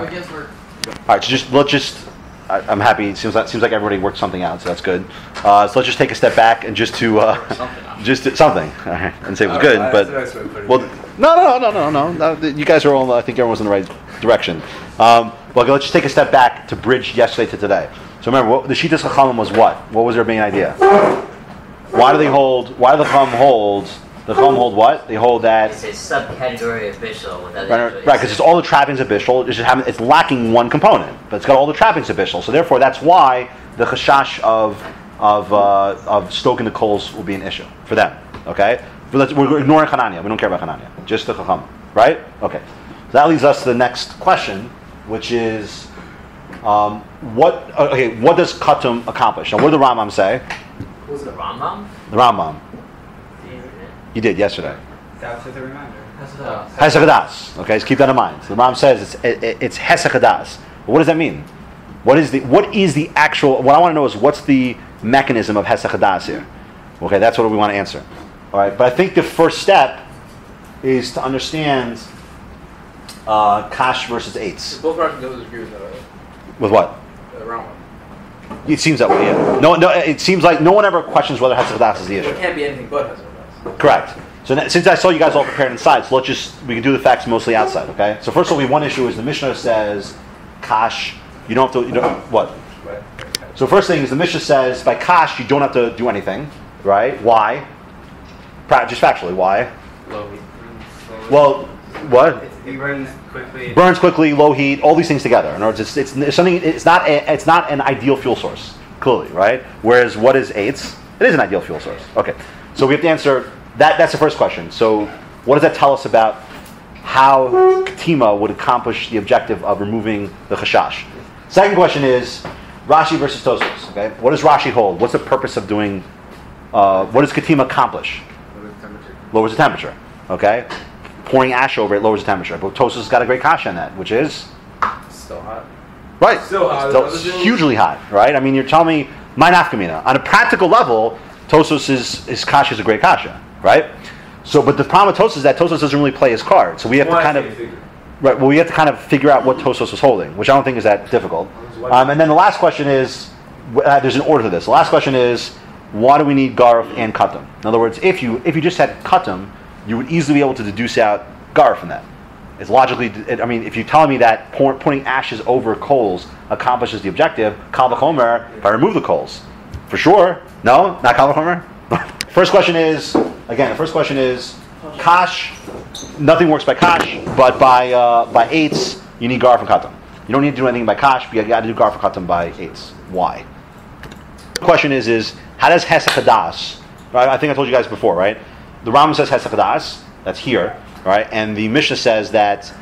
I guess we're. All right, so I'm happy. It seems like everybody worked something out, so that's good. So let's just take a step back and just something. All right, and say it was good, but no. You guys are all. I think everyone's in the right direction. Well, let's just take a step back to bridge yesterday to today. So remember, the Shitas Chachamim was what? What was their main idea? Why do the Chacham hold? The Chacham hold what? They hold that it's a subcategory of Bishul. Right, because it's all the trappings of Bishul. It's lacking one component, but it's got all the trappings of Bishul. So therefore, that's why the chashash of stoking the coals will be an issue for them. Okay, but we're ignoring Hanania. We don't care about Hanania. Just the Chacham. Right? Okay. So that leads us to the next question, which is, what does Katum accomplish? Now, what did the Rambam say? Was it the Rambam? The Rambam. You did yesterday. That's with a reminder. Hesach Hadas. Okay, so keep that in mind. So the Rambam says it's Hesach Hadas. What does that mean? What is the actual? What I want to know is what's the mechanism of Hesach Hadas here? Okay, that's what we want to answer. All right, but I think the first step is to understand Kash versus Eitz. Both Rashi agree with that, right? With what? Rambam. It seems that way. Yeah. No. It seems like no one ever questions whether Hesach Hadas is the issue. It can't be anything but Hesach Hadas. Correct. So since I saw you guys all prepared inside, so we can do the facts mostly outside. Okay. So first of all, one issue is the Mishnah says Kash. You don't have to. What? So first thing is the Mishnah says by Kash you don't have to do anything, right? Why? Just factually, why? Low heat. Well, what? It burns quickly. Burns quickly, low heat, all these things together. In other words, it's something. It's not an ideal fuel source, clearly, right? Whereas what is Eitz? It is an ideal fuel source. Okay, so we have to answer that. That's the first question. So what does that tell us about how Ketima would accomplish the objective of removing the chashash? Second question is Rashi versus Tosfos. Okay, what does Rashi hold? What's the purpose of doing? What does Ketima accomplish? Lowers the temperature. Okay, pouring ash over it lowers the temperature. But Tosfos has got a great kasha in that, which is Still hot. right. Still hot. Hugely hot. Right. I mean, you're telling me my nafkamina on a practical level, Tosfos is kasha is a great kasha. Right. So, but the problem with Tosfos is that Tosfos doesn't really play his card. So we have to kind of we have to kind of figure out what Tosfos was holding, which I don't think is that difficult. And then the last question is there's an order to this. The last question is why do we need garf and katam? In other words, if you just had katam, you would easily be able to deduce out garf from that. It's logically. I mean, if you're telling me that putting ashes over coals accomplishes the objective, kal v'chomer, if I remove the coals, for sure. No, not kal v'chomer. First question is kash. Nothing works by kash, but by eitz you need garf and katam. You don't need to do anything by kash, but you got to do garf and katam by eitz. Why? The question is how does hesach hadas? Right? I think I told you guys before, right? The Rambam says hesach hadas. That's here, right? And the Mishnah says that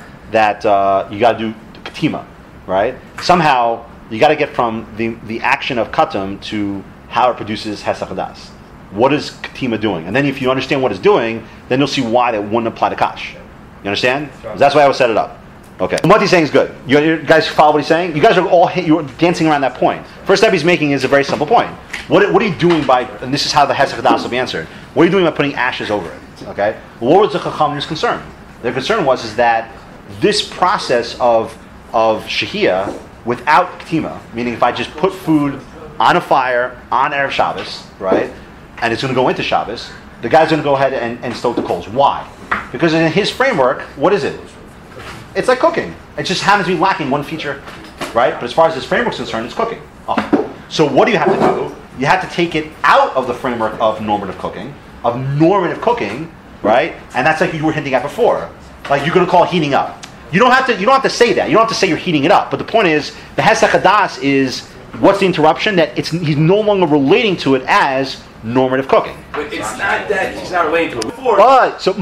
you got to do ketima, right? Somehow you got to get from the action of katam to how it produces hesach hadas. What is ketima doing? And then if you understand what it's doing, then you'll see why that wouldn't apply to kash. You understand? That's why I would set it up. Okay. And what he's saying is good. You guys follow what he's saying? You guys are you're dancing around that point. First step he's making is a very simple point. What are you doing by, and this is how the hesach hadas will be answered, what are you doing by putting ashes over it? Okay? What was the Chacham's concern? Their concern was that this process of shehiyah without ketima, meaning if I just put food on a fire on Erev Shabbos, right, and it's going to go into Shabbos, the guy's going to go ahead and stoke the coals. Why? Because in his framework, what is it? It's like cooking. It just happens to be lacking one feature, right? But as far as his framework is concerned, it's cooking. Oh. So what do you have to do? You have to take it out of the framework of normative cooking, right? And that's like you were hinting at before. Like you're going to call it heating up. You don't have to say that. You don't have to say you're heating it up. But the point is, the hesach hadas is what's the interruption? That he's no longer relating to it as normative cooking. But it's not that he's not relating to it. Before, so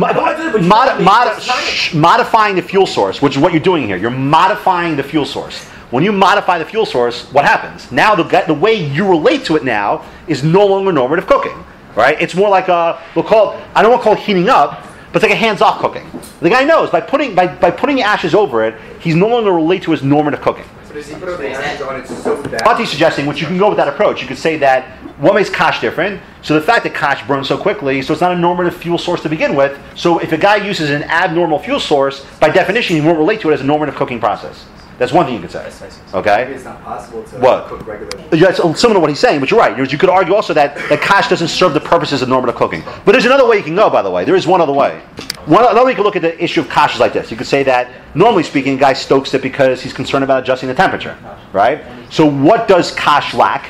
modifying the fuel source, which is what you're doing here. You're modifying the fuel source. When you modify the fuel source, what happens? Now the way you relate to it now is no longer normative cooking, right? It's more like I don't want to call it heating up, but it's like a hands-off cooking. The guy knows by putting ashes over it, he's no longer relate to his normative cooking. So does he put the ashes on it so that? What he's suggesting, which you can go with that approach, you could say that what makes kash different? So the fact that kash burns so quickly, so it's not a normative fuel source to begin with. So if a guy uses an abnormal fuel source, by definition, he won't relate to it as a normative cooking process. That's one thing you could say. Maybe Okay? it's not possible to What? cook regularly. Yeah, it's similar to what he's saying, but you're right. You could argue also that kash doesn't serve the purposes of normative cooking. But there's another way you can go, by the way. There is one other way. Another way you can look at the issue of kash is like this. You could say that, normally speaking, a guy stokes it because he's concerned about adjusting the temperature. Right? So what does kash lack?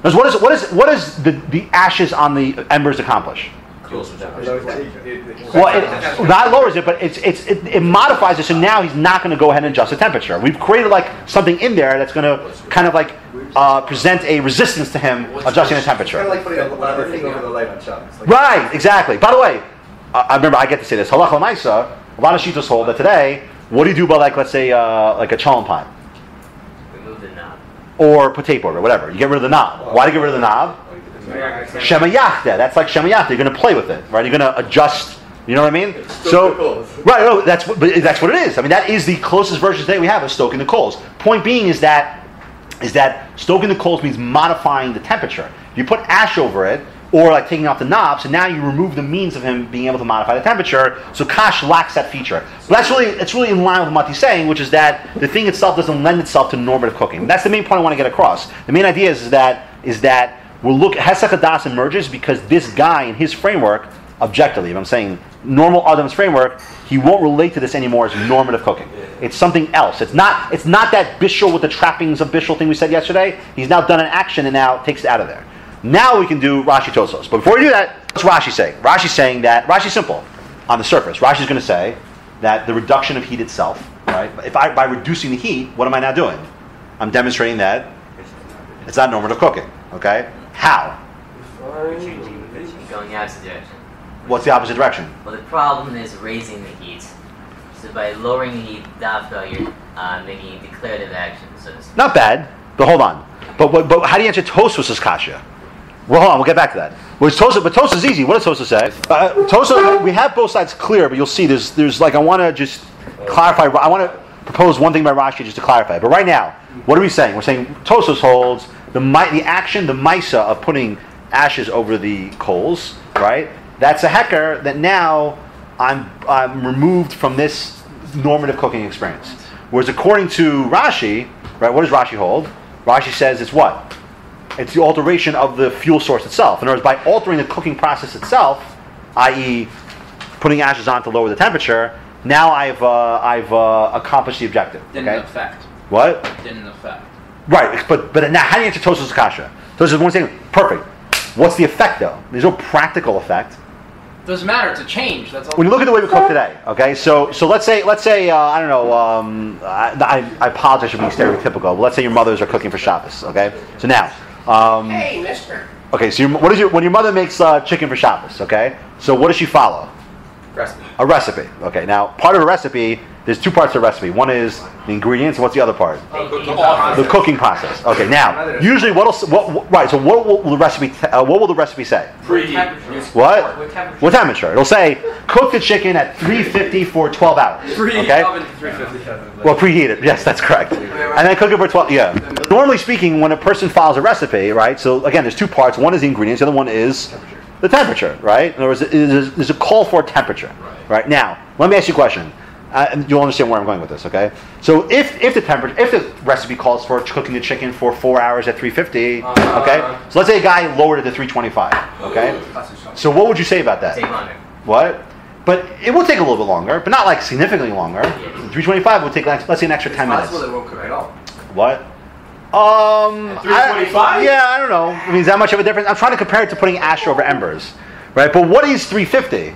What does the ashes on the embers accomplish? Well, it not lowers it, but it modifies it. So now he's not going to go ahead and adjust the temperature. We've created like something in there that's going to kind of like present a resistance to him adjusting the temperature. Kind of like putting another thing over the light on Shabbos. Like Right, exactly. By the way, I remember I get to say this. Halacha l'maisa. A lot of shittos hold that today. What do you do about like let's say like a cholent pot Remove the knob. or potato or whatever? You get rid of the knob. Why do you get rid of the knob? Shema Yachda. That's like Shema Yachda. You're going to play with it, right? You're going to adjust. You know what I mean? So, right. No, that's what it is. I mean, that is the closest version today we have of stoking the coals. Point being is that stoking the coals means modifying the temperature. You put ash over it, or like taking off the knob, so now you remove the means of him being able to modify the temperature. So kash lacks that feature. But it's really in line with what he's saying, which is that the thing itself doesn't lend itself to normative cooking. That's the main point I want to get across. The main idea is that we'll look Hesach Hadas emerges because this guy in his framework, objectively, if I'm saying normal Adam's framework, he won't relate to this anymore as normative cooking. It's something else. It's not that bishul with the trappings of bishul thing we said yesterday. He's now done an action and now takes it out of there. Now we can do Rashi Tosos. But before we do that, what's Rashi saying? Rashi's saying that Rashi's simple on the surface. Rashi's going to say that the reduction of heat itself, right? By reducing the heat, what am I now doing? I'm demonstrating that it's not normative cooking. Okay? How? Going the opposite direction. What's the opposite direction? Well, the problem is raising the heat. So by lowering the heat, dafka, you're making a declarative action, so to speak. Not bad, but hold on. But how do you answer Tosfos' kasha? Well, hold on, we'll get back to that. But Tosfos is easy. What does Tosfos say? Tosfos, we have both sides clear, but you'll see there's like, I want to just clarify, I want to propose one thing by Rashi just to clarify. But right now, what are we saying? We're saying Tosfos holds the action, the maisa of putting ashes over the coals, right? That's a HaKirah that now I'm removed from this normative cooking experience. Whereas according to Rashi, right, what does Rashi hold? Rashi says it's what? It's the alteration of the fuel source itself. In other words, by altering the cooking process itself, i.e. putting ashes on to lower the temperature, now I've accomplished the objective. Didn't affect. What? Didn't affect. Right, but now how do you answer Tosfos' kasha? Tosfos one saying, perfect. What's the effect though? There's no practical effect. Doesn't matter. It's a change. That's all. When you look at the way we cook today, okay, so let's say I don't know. I apologize for being stereotypical, but let's say your mothers are cooking for Shabbos, okay. So now, Hey, Mister. okay, so when your mother makes chicken for Shabbos, okay, so what does she follow? recipe. A recipe. Okay, now part of a recipe. There's two parts of the recipe. One is the ingredients, and what's the other part? The cooking process. Okay, now usually right? So what will the recipe say? What? What temperature? It'll say cook the chicken at 350 for 12 hours. Okay. Well, preheat it. Yes, that's correct. And then cook it for 12. Yeah. Normally speaking, when a person follows a recipe, right? So again, there's two parts. One is the ingredients. The other one is the temperature. Right. In other words, there's a call for temperature. Right. Now, let me ask you a question. And you'll understand where I'm going with this, okay? So if the recipe calls for cooking the chicken for 4 hours at 350, okay? So let's say a guy lowered it to 325, okay? So what would you say about that? Take longer. What? But it will take a little bit longer, but not like significantly longer. 325 would take, like, let's say, an extra 10 minutes. Possible they won't cook at all. What? 325? Yeah, I don't know. I mean, is that much of a difference? I'm trying to compare it to putting ash over embers, right? But what is 350?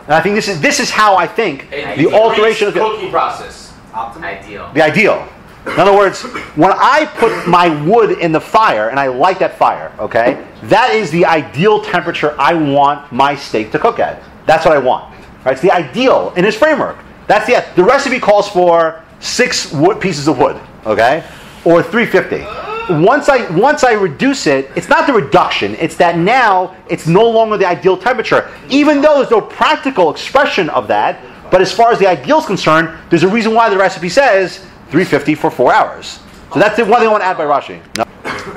And I think this is how I think the alteration of the cooking process. Ideal. The ideal. In other words, when I put my wood in the fire and I light that fire, okay, that is the ideal temperature I want my steak to cook at. That's what I want. Right? It's the ideal in his framework. That's the recipe calls for 6 pieces of wood, okay, or 350. Once I reduce it, it's not the reduction, it's that now it's no longer the ideal temperature, even though there's no practical expression of that, but as far as the ideal is concerned, there's a reason why the recipe says 350 for 4 hours. So that's the one thing I want to add by Rashi. No,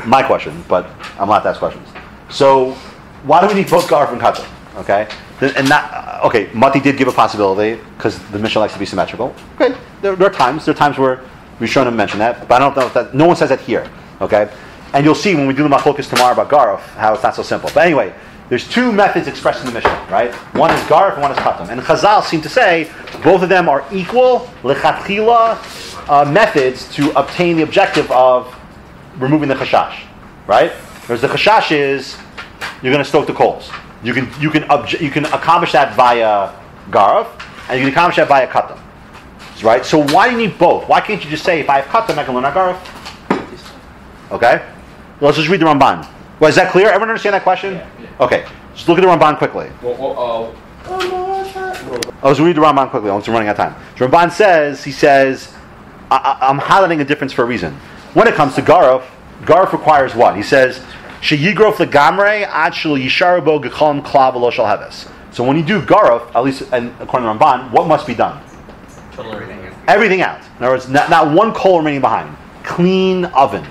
my question, but I'm allowed to ask questions. So why do we need both garf and kata? Okay? And not, Okay, Mati did give a possibility because the Mishnah likes to be symmetrical. Okay, there are times where Rishonim mention that, but I don't know if that. No one says that here. Okay, and you'll see when we do the machlokas tomorrow about Garuf how it's not so simple. But anyway, there's two methods expressed in the Mishnah, right? One is Garuf and one is Katam. And Chazal seem to say both of them are equal lechatchila methods to obtain the objective of removing the chashash, right? Whereas the chashash is you're going to stoke the coals. You can accomplish that via Garuf, and you can accomplish that via Katam, right? So why do you need both? Why can't you just say if I have Katam, I can learn Garuf? Okay, let's just read the Ramban. Well, is that clear? Everyone understand that question? Yeah. Okay, just look at the Ramban quickly. Let's read the Ramban quickly. I'm running out of time. The Ramban says, I'm highlighting a difference for a reason. When it comes to Garuf requires what? He says, Sheyigrof legamre ad shel yisharbo gechom klav v'lo shel heves. So when you do Garuf, at least and according to Ramban, what must be done? Everything out. In other words, not one coal remaining behind. Clean oven.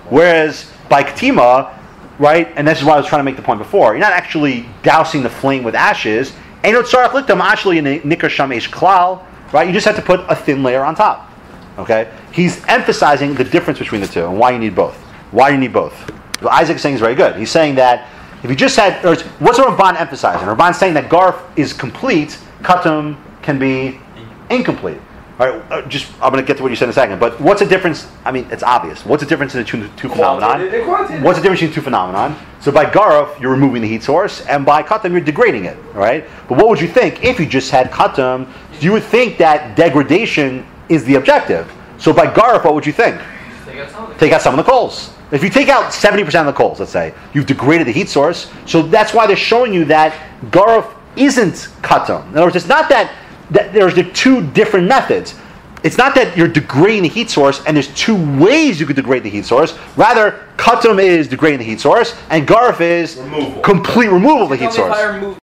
Whereas by Ketima, right, and this is why I was trying to make the point before, you're not actually dousing the flame with ashes. Right? You just have to put a thin layer on top. Okay? He's emphasizing the difference between the two and why you need both. Why you need both. What Isaac is saying is very good. He's saying that if you just had, what's the Ramban emphasizing? Ramban's saying that Garf is complete, Katam can be incomplete. All right, I'm going to get to what you said in a second. But what's the difference? I mean, it's obvious. What's the difference in the two phenomenon? What's the difference between the two phenomenon? So by Garuf, you're removing the heat source, and by Katam, you're degrading it. Right? But what would you think if you just had Katam? You would think that degradation is the objective. So by Garuf, what would you think? Take out some of the coals. If you take out 70% of the coals, let's say, you've degraded the heat source. So that's why they're showing you that Garuf isn't Katam. In other words, it's not that there's the two different methods. It's not that you're degrading the heat source and there's two ways you could degrade the heat source. Rather, Katam is degrading the heat source and Garf is complete removal of the heat source.